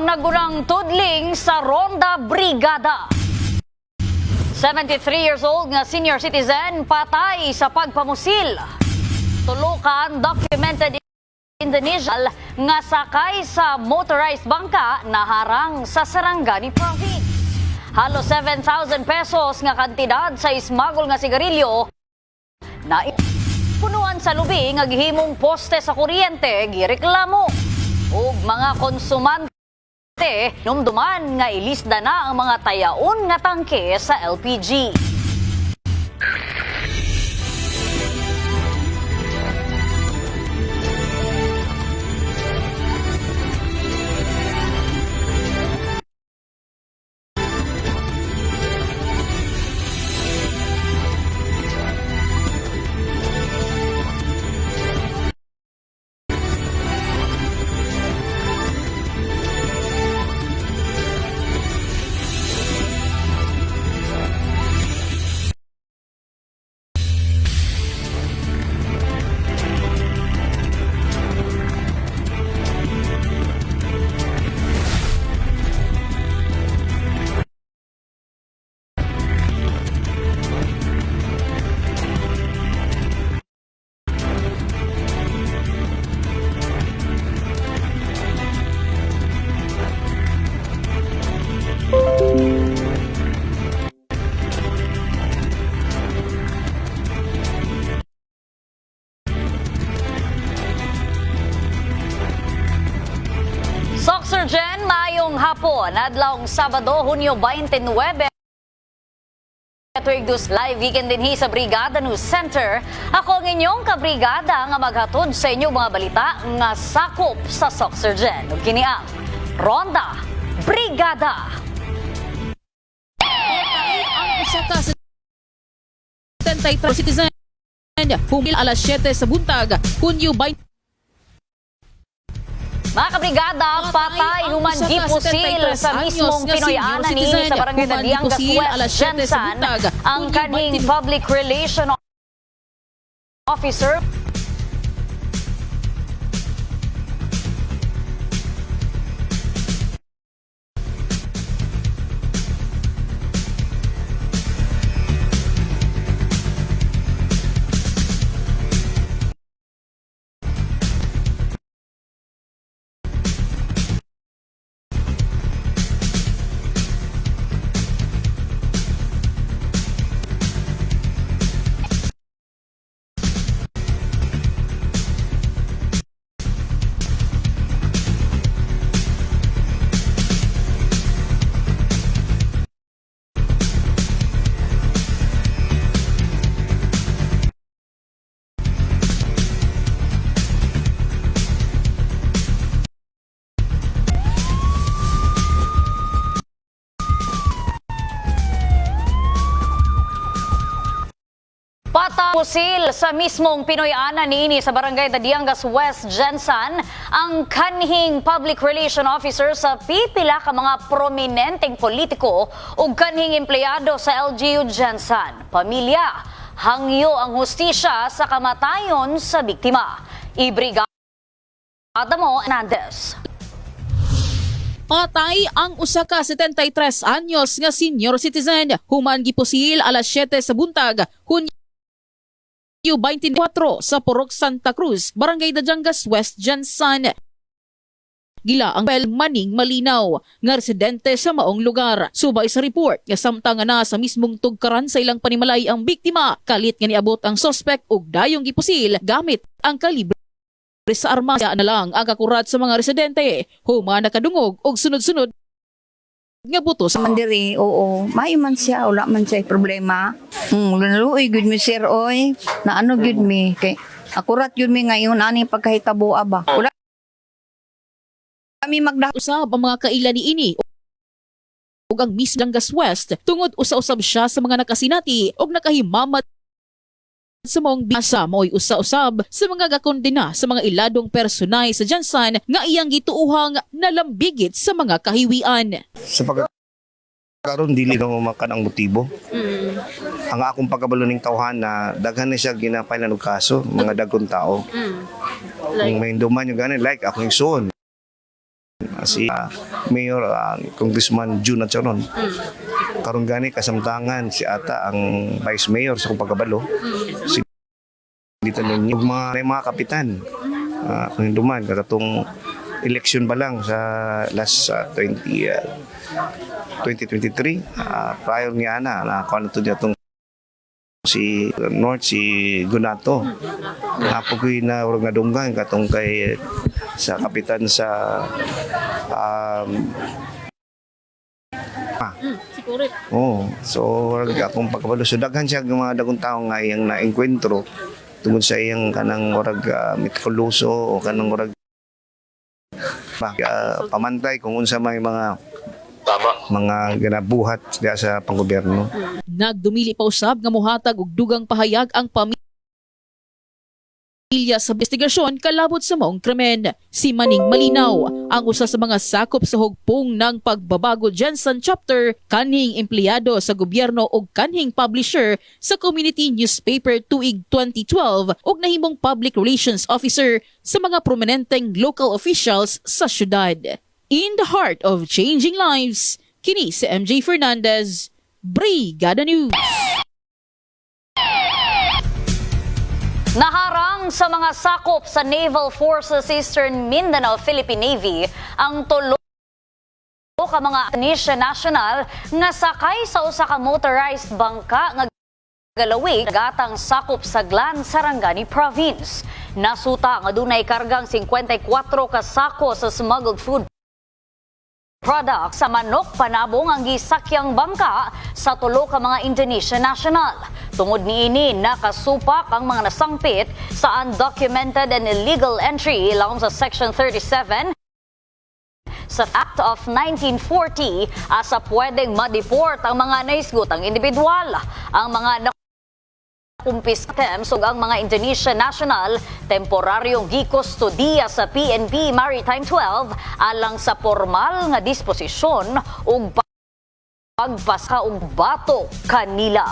ang nagunang tudling sa Ronda Brigada. 73 years old nga senior citizen patay sa pagpamusil. Tulukan documented Indonesian nga sakay sa motorized bangka naharang sa Sarangani Province. Halos 7,000 pesos nga kantidad sa ismagol nga sigarilyo na punuan sa lubi nga gihimong poste sa kuryente gireklamo ug mga konsumante numduman nga ilisda na ang mga tayaon nga tangke sa LPG. Soxergen, maayong hapon, adlawng Sabado, Hunyo 29. Tuigdus live weekend din sa Brigada News Center. Ako ang inyong kabrigada nga maghatod sa inyong mga balita nga sakop sa Soxergen. Ug kini ang Ronda Brigada. Ang usa ka 73 citizen humil alas 7 sa buntag, Hunyo 20. Mga kabrigada, patay human gipusil sa mismong Pinoy-ana ni sa Barangay Daliangas West, Jensan, ang kaning public relation officer. Pusil sa mismong Pinoy-ana niini sa Barangay Daliangas West, Jensan, ang kanhing public relation officer sa pipila ka mga prominenteng politiko ug kanhing empleyado sa LGU Jensan. Pamilya, hangyo ang hustisya sa kamatayon sa biktima. Ibrigada mo, Hernandez. Patay ang usa ka 73 anyos nga senior citizen human gipusil alas 7 sa buntag, Hunyo 24 sa Purok Santa Cruz, Barangay Daliangas West, Jensan. Gila ang pel maning malinaw nga residente sa maong lugar. Subay sa report nga samtang na sa mismong tugkaran sa ilang panimalay ang biktima, kalit nga niabot ang suspect ug dayong gipusil gamit ang kalibre sa armas. Na lang ang kakurat sa mga residente, human nakadungog og sunod-sunod nga butos. Mandiri, oo. May man siya, wala man siya problema. Lunuloy, good me sir, oy. Na ano good me. Kay, akurat good me ngayon, ani pagkahitabo ba. Wala kami usab ang mga kaila ni ini ug ang Miss Daliangas West tungod usa-usab siya sa mga nakasinati ug nakahimamat sa maong bisa mo'y usa-usab sa mga gakondena sa mga iladong personay sa Jensan nga iyang gituuhang nalambigit sa mga kahiwian. Sa pagkakaroon, dili na makan ang motibo. Ang akong pagkabalo ning tawhan na daghan na siya ginapay na kaso, mga dagkong tao. Like, may hinduman yung ganin, like akong son. si Mayor Congressman June Acharon. Karon gani kasamtangan si ata ang Vice Mayor sa kung pagkabalo. Si dito ninyo mga kapitan. Kung duman katong election ba lang sa last 2023 prior ni ana na kuan to ditong si North si Gunato. Napoy na urang nadunggan katong kay sa kapitan sa so urang akong pagkabalo so daghan siya ng mga dagong tawo nga iyang naengkwentro tungod sa iyang kanang urag mitikuloso o kanang urag pamantay kung unsa may mga ginabuhat diya sa panggobyerno. Nagdumili pa usab nga mohatag og dugang pahayag ang pamilya sa investigasyon kalabot sa maong krimen. Si Maning Malinaw ang usa sa mga sakop sa hugpong ng pagbabago Jensen chapter, kanhing empleyado sa gobyerno ug kanhing publisher sa community newspaper tuig 2012 ug nahimong public relations officer sa mga prominenteng local officials sa syudad. In the heart of changing lives, kini si MJ Fernandez, Brigada News. Naharang sa mga sakop sa Naval Forces Eastern Mindanao Philippine Navy ang tulo ka mga Indonesia National nga sakay sa usa ka motorized bangka nga galawig gatang sakop sa Glan, Sarangani Province. Nasuta nga dunay kargang 54 ka sako sa smuggled food product sa manok panabong ang gisakyang bangka sa tulo ka mga Indonesian national. Tungod niini nakasupak ang mga nasangpit sa undocumented and illegal entry alang sa Section 37 sa Act of 1940 asa pwedeng ma-deport ang mga naisgutang individual. Ang mga kumpiskam ug ang mga Indonesian national temporaryong gikustodiya sa PNP Maritime 12 alang sa formal nga disposisyon ug pagpasa og bato kanila.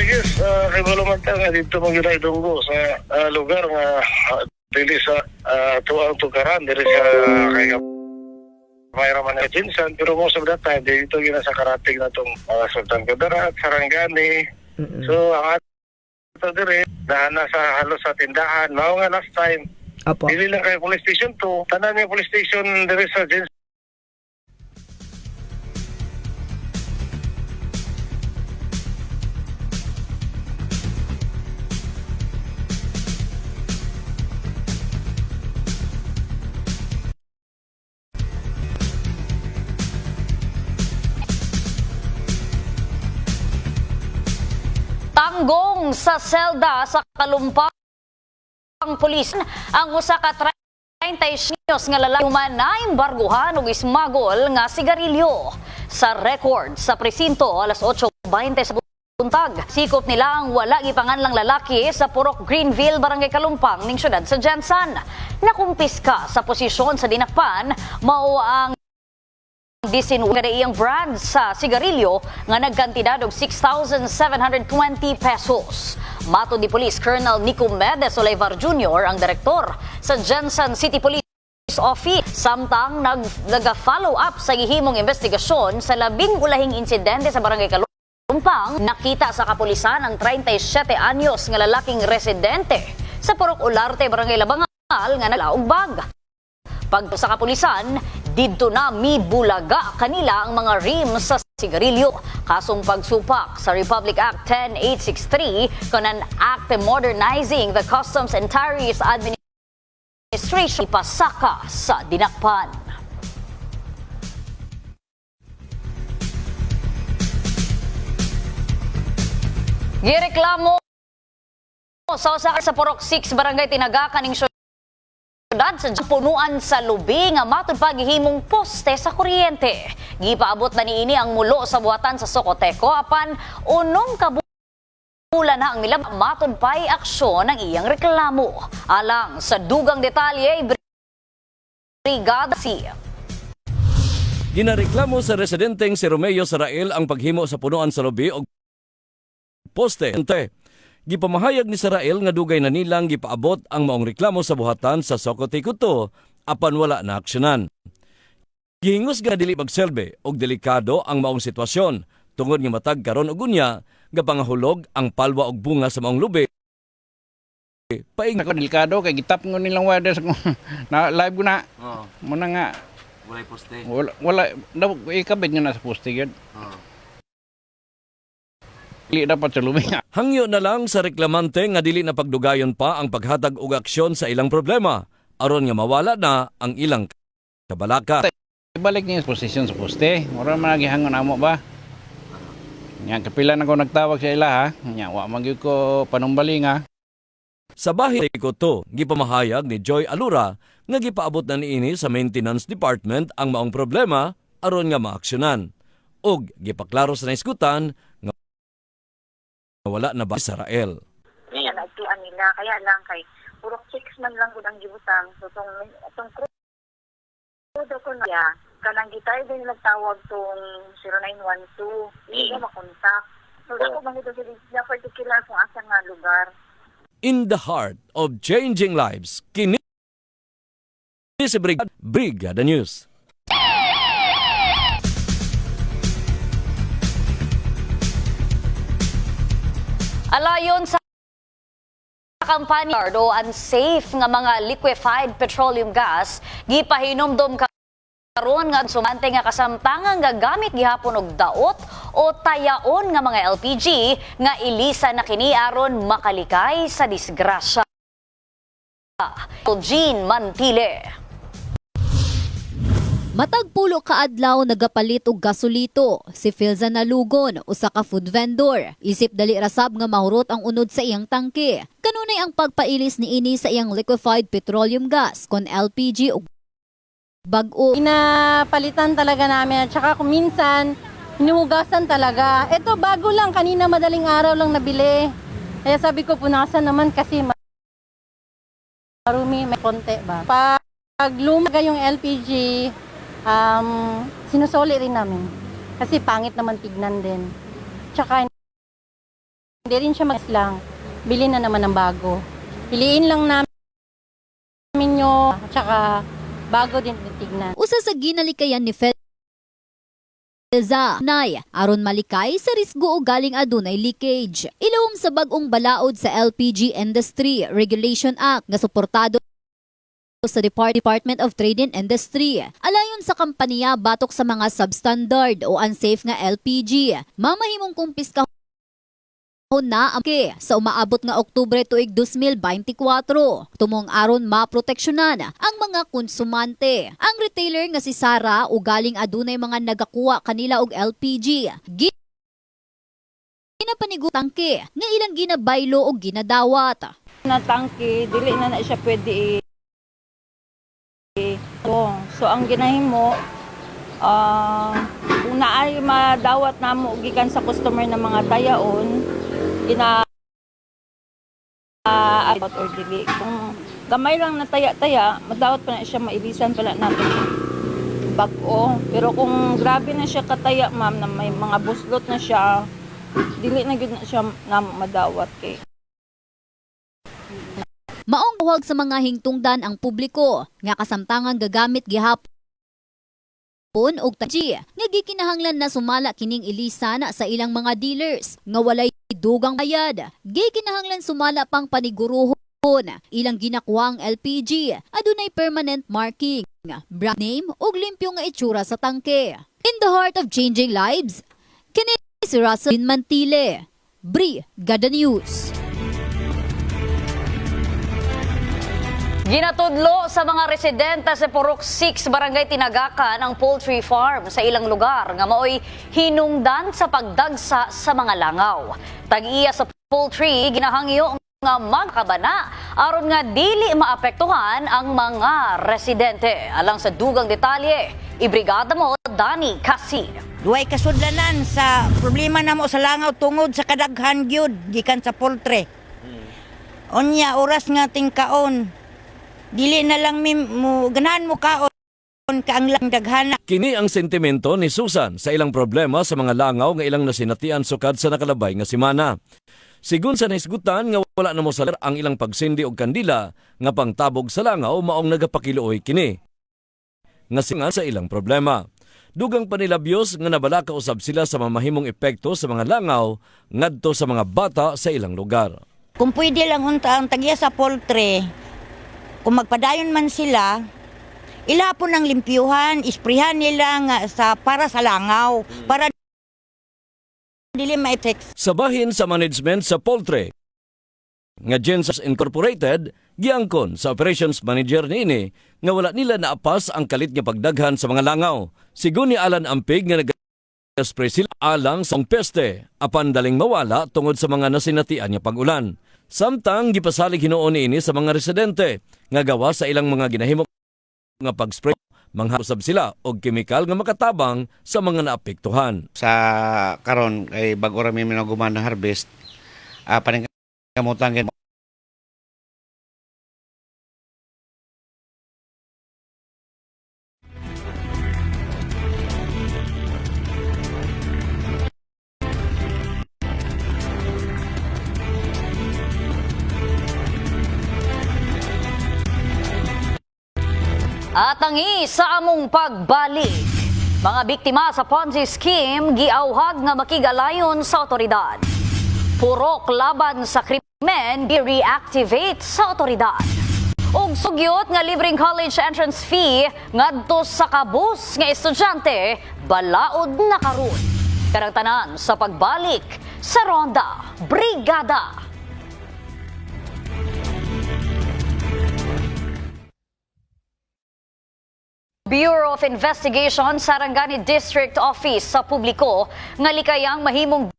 Yes, revolumenta nga dito magiging dunggo sa lugar nga dili sa tuang tugaran dili sa kay mayroon man na Jensen, pero most of the time dito gina sa karating na itong Sultan Kudarat, Sarangani. So ang ato dire na sa halos sa tindahan mao nga last time dili lang kay police station 2 tanan nga police station dire sa Jensen. Tanggong sa selda sa Kalumpang pulis ang usa ka 30 anyos nga lalaki human naimbarguhan og ismagol nga sigarilyo. Sa record sa presinto alas 8:20 sa buntag, sikop nila ang wala gipanganlang lalaki sa Purok Greenville, Barangay Kalumpang ning syudad sa Jensen. Nakumpiska sa posisyon sa dinakpan mao ang iyang brand sa sigarilyo nga nagkantidad og 6,720 pesos. Mato di Police Colonel Nico Medes Olivar Jr. ang direktor sa Jensen City Police Office. Samtang nag-follow up sa gihimong investigasyon sa labing ulahing insidente sa Barangay Kalumpang, nakita sa kapulisan ang 37 anyos nga lalaking residente sa Purok Olarte, Barangay Labangal nga nalaogbag. Pag sa kapulisan, didto na mibulaga kanila ang mga rim sa sigarilyo. Kasong pagsupak sa Republic Act 10863 kanan act modernizing the Customs and Tariffs Administration ipasaka sa dinakpan. Gireklamo sa usa sa Purok 6 Barangay Tinagakan ning sa punuan sa lubi nga matud pa gihimong poste sa kuryente. Gipaabot na niini ang mulo sa buhatan sa Socoteco apan unong kabulan na ang nila matud pa'y aksyon ng iyang reklamo. Alang sa dugang detalye, Brigada C. Ginareklamo sa residenteng si Romeo Sarael ang paghimo sa punuan sa lobi og poste. Gipamahayag ni Sarael nga dugay na nilang gipaabot ang maong reklamo sa buhatan sa Socotecuto apan wala na aksyonan. Gihingos nga dili magselbe og delikado ang maong sitwasyon tungod nga matag karon og unya nga pangahulog ang palwa og bunga sa maong lubi. Paing Ako delikado kay gitap ngo nilang weather sa na live ko na. Muna nga walay poste. wala ikabit nyo na sa poste gyud. Dili dapat sa lumi. Hangyo na lang sa reklamante nga dili na pagdugayon pa ang paghatag og aksyon sa ilang problema aron nga mawala na ang ilang kabalaka. Ibalik niya sa posisyon sa poste. Mura man gihangon amo ba? Nya kapila na ko nagtawag sa ila ha. Nya wa man gyud ko panumbali nga. Sa bahin ko to, gipamahayag ni Joy Alura nga gipaabot na niini sa Maintenance Department ang maong problema aron nga maaksyonan. Og gipaklaro sa naisgutan nga wala na ba si Sarael. Yan, nagtuan nila. Kaya lang kay puro 6 man lang gud ang gibutang. So, itong krudo ko na kanang gitay din nagtawag tong 0912. Hindi ko makontak. So, ako bang ito sila particular kung asa nga lugar. In the heart of changing lives, kini si Brigada News. Alayon sa kampanya o unsafe nga mga liquefied petroleum gas, gipahinomdom karon nga sumante nga kasamtangan nga gamit gihapon og daot o tayaon nga mga LPG nga ilisa na kini aron makalikay sa disgrasya. Jean Mantile. Matag pulo ka adlaw nagapalit og gasolito si Filza Nalugon, usa ka food vendor. Isip dali rasab nga mahurot ang unod sa iyang tangke. Kanunay ang pagpailis niini sa iyang liquefied petroleum gas kon LPG ug bag-o. Pinapalitan talaga namin at saka kung minsan hinuhugasan talaga. Ito bago lang, kanina madaling araw lang nabili. Kaya sabi ko punasan naman kasi marumi, may konti ba. Pag lumaga yung LPG, sinusoli rin namin. Kasi pangit naman tignan din. Tsaka hindi rin siya lang. Bili na naman ng bago. Piliin lang namin nyo. Tsaka bago din tignan. Usa sa ginalikayan ni Filza nay aron malikay sa risgo o galing adunay leakage. Ilawom sa bag-ong balaod sa LPG Industry Regulation Act nga suportado sa Department of Trade and Industry. Alayon sa kampanya batok sa mga substandard o unsafe nga LPG, mamahimong kumpiska na sa umaabot nga Oktubre tuig 2024 tumong aron maproteksyonan ang mga konsumante. Ang retailer nga si Sara o galing adunay mga nagakuha kanila og LPG ginapanigutangke nga ilang ginabaylo og ginadawat. Na tangke, dili na siya pwede So ang ginahimo, kung naay madawat namo gikan sa customer ng mga tayaon, or dili. Kung gamay lang na taya-taya, madawat pa na siya, mailisan pala natin bag-o. Pero kung grabe na siya kataya, ma'am, na may mga buslot na siya, dili na gyud na siya na madawat kay. Maong huwag sa mga hingtungdan ang publiko nga kasamtangan gagamit gihapon og taji nga gikinahanglan na sumala kining ilisan sa ilang mga dealers nga walay dugang bayad. Gikinahanglan sumala pang paniguruhon ilang ginakuwang LPG adunay permanent marking, brand name ug limpyo nga itsura sa tangke. In the heart of changing lives, kini si Russell Mantile, Brigada News. Ginatudlo sa mga residente sa Purok 6 Barangay Tinagakan ang poultry farm sa ilang lugar nga maoy hinungdan sa pagdagsa sa mga langaw. Tag-iya sa poultry ginahangyo nga magkabana aron nga dili maapektuhan ang mga residente. Alang sa dugang detalye, ibrigada mo Dani Kasi. Duay kasudlanan sa problema namo sa langaw tungod sa kadaghan gyud gikan sa poultry. Unya oras nga tingkaon. Dili na lang mo ganahan mo kaon kaang lang daghana. Kini ang sentimento ni Susan sa ilang problema sa mga langaw nga ilang nasinatian sukad sa nakalabay nga semana. Sigun sa naisgutan nga wala na mo salar ang ilang pagsindi og kandila nga pangtabog sa langaw maong nagapakiluoy kini. Nga singa sa ilang problema. Dugang panilabyos nga nabala kausab sila sa mamahimong epekto sa mga langaw ngadto sa mga bata sa ilang lugar. Kung pwede lang unta ang tagya sa poultry, kung magpadayon man sila, ilapon ang limpyuhan, isprihan nila nga para sa langaw, para dili ma-effect. Sa bahin sa management sa poultry, nga Gensas Incorporated, giangkon sa operations manager niini nga wala nila naapas ang kalit nga pagdaghan sa mga langaw. Sigun ni Alan Ampig nga nag-spray sila alang sa peste, apan daling mawala tungod sa mga nasinatian nga pag-ulan. Samtang gipasalig hinuon niini sa mga residente nga gawa sa ilang mga ginahimo nga pag-spray, manghusab sila og kemikal nga makatabang sa mga naapektuhan. Sa karon ay bago ra mi minaguman na harvest, paningkamutan At tangi sa among pagbalik. Mga biktima sa Ponzi scheme giauhag nga makigalayon sa otoridad. Purok laban sa krimen gi-reactivate sa otoridad. Ug sugyot nga libreng college entrance fee ngadto sa kabus nga estudyante balaod na karon. Karang tanan sa pagbalik sa Ronda Brigada. Bureau of Investigation Sarangani District Office sa publiko nga likayang mahimong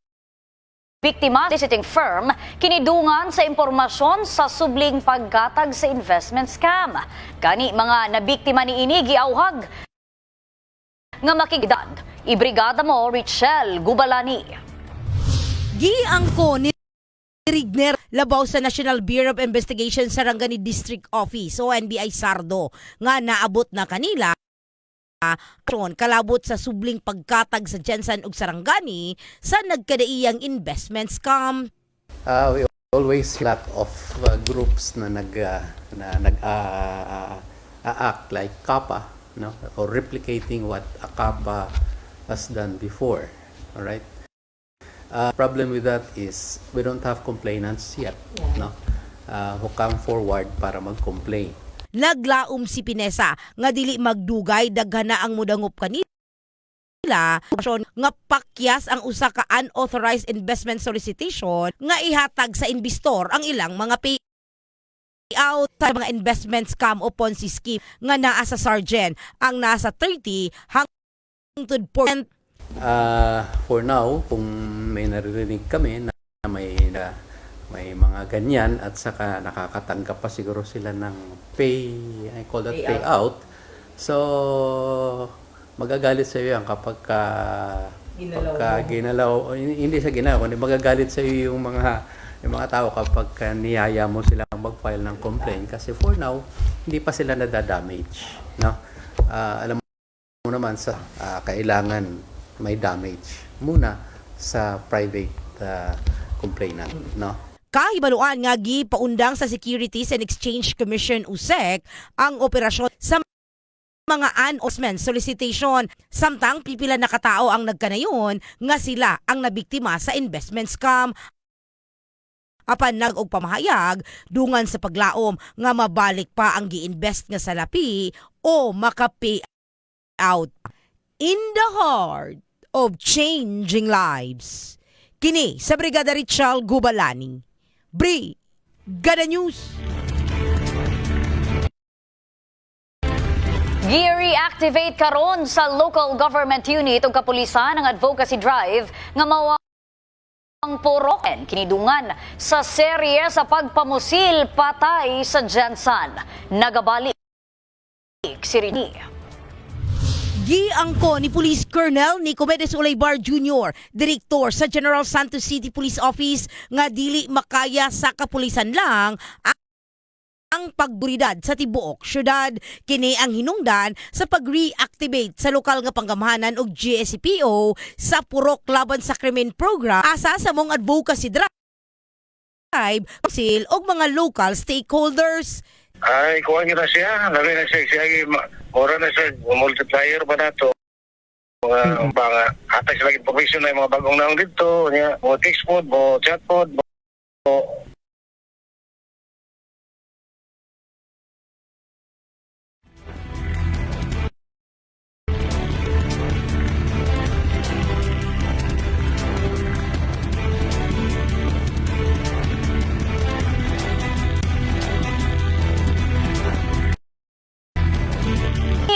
biktima visiting firm kinidungan sa impormasyon sa subling paggatag sa investment scam. Kani mga nabiktima ni ini giauhag nga makigdad. Ibrigada mo Richelle Gubalani. Giangko ni Rigner labaw sa National Bureau of Investigation Sarangani District Office o NBI Sardo nga naabot na kanila kalabot sa subling pagkatag sa Jensen ug Sarangani sa nagkadaiyang investment scam. We always lot of groups na act like CAPA, no, or replicating what a CAPA has done before. All right. Problem with that is we don't have complainants yet, no, who come forward para mag-complain. Naglaom si Pinesa nga dili magdugay daghan na ang mudangop kanila nga pakyas ang usa ka unauthorized investment solicitation nga ihatag sa investor ang ilang mga payout sa mga investment scam o Ponzi scheme nga naa sa Sargent ang nasa 30 hangtod 40%. For now, kung may naririnig kami na may mga ganyan at saka nakakatanggap pa siguro sila ng payout. So, magagalit sa iyo yan kapag ginalaw, hindi sa ginalaw, kundi magagalit sa iyo yung mga tao kapag niyaya mo silang mag-file ng complaint kasi for now, hindi pa sila nadadamage. No? Alam mo naman sa kailangan may damage muna sa private complainant, no? Kahibaluan nga gipaundang sa Securities and Exchange Commission USEC ang operasyon sa mga unauthorized solicitation. Samtang pipila na katao ang nagkanayon nga sila ang nabiktima sa investment scam. Apan nag-og pamahayag dungan sa paglaom nga mabalik pa ang gi-invest nga sa lapi o maka-pay out. In the heart of changing lives. Kini sa Brigada Richelle Gubalani. Brigada News. Gi-reactivate karon sa local government unit ug kapulisan ang advocacy drive nga mawang puroken kinidungan sa serye sa pagpamusil patay sa Jensen. Nagabalik si Rini. Giangko ni Police Colonel Nicomedes Ulaybar Jr., Direktor sa General Santos City Police Office nga dili makaya sa kapulisan lang ang pagburidad sa tibuok syudad. Kini ang hinungdan sa pag-reactivate sa lokal nga panggamahanan og GSCPO sa Purok Laban sa Krimen Program asa sa mong advocacy drive council og mga local stakeholders. Ay, kuha nyo na siya. Labi na siya. Mura na siya. Multiplier ba na to? Mga hatay sila information na yung mga bagong naong dito. Mga text pod, mga chat pod, mga